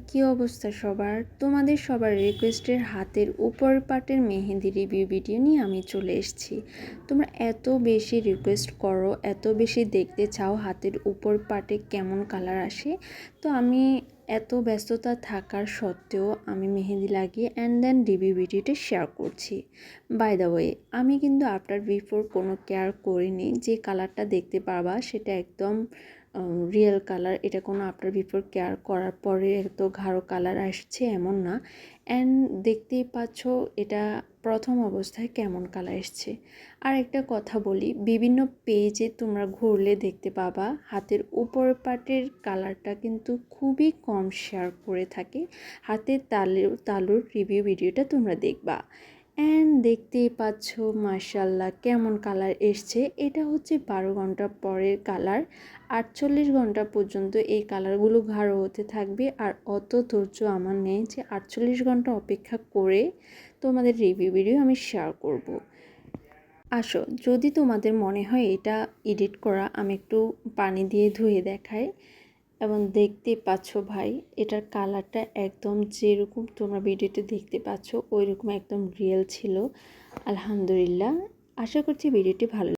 কি অবস্থা সবার? তোমাদের সবার রিকোয়েস্টের হাতের উপর পাটের মেহেদি রিভিউ ভিডিও নিয়ে আমি চলে এসেছি। তোমরা এত বেশি রিকোয়েস্ট করো, এত বেশি দেখতে চাও হাতের উপর পাটে কেমন কালার আসে। তো আমি এত ব্যস্ততা থাকার সত্ত্বেও আমি মেহেদি লাগিয়ে অ্যান্ড দেন রিভিউ ভিডিওটা শেয়ার করছি। বাই দ্য ওয়ে, আমি কিন্তু আফটার বিফোর কোনো কেয়ার করিনি। যে কালারটা দেখতে পাবা সেটা একদম রিয়েল কালার। এটা কোনো আফটার বিফোর কেয়ার করার পরে এত গাঢ় কালার আসছে এমন না। অ্যান্ড দেখতেই পাচ্ছ এটা প্রথম অবস্থায় কেমন কালার এসছে। আর একটা কথা বলি, বিভিন্ন পেজে তোমরা ঘুরলে দেখতে পাবা হাতের উপর পাটের কালারটা কিন্তু খুবই কম শেয়ার করে থাকে। হাতের তালুর রিভিউ ভিডিওটা তোমরা দেখবা। অ্যান্ড দেখতেই পাচ্ছ মাশাআল্লাহ কেমন কালার এসছে। এটা হচ্ছে 12 ঘন্টা পরের কালার। 48 ঘন্টা পর্যন্ত এই কালারগুলো গাঢ় হতে থাকবে। আর অত ধৈর্য আমার নেই যে 48 ঘন্টা অপেক্ষা করে তোমাদের রিভিউ ভিডিও আমি শেয়ার করব। আসো, যদি তোমাদের মনে হয় এটা এডিট করা, আমি একটু পানি দিয়ে ধুয়ে দেখাই। এবং দেখতে পাচ্ছ ভাই, এটার কালারটা একদম যেরকম তোমরা ভিডিওতে দেখতে পাচ্ছ ওই রকম একদম রিয়েল ছিল। আলহামদুলিল্লাহ, আশা করছি ভিডিওটি ভালো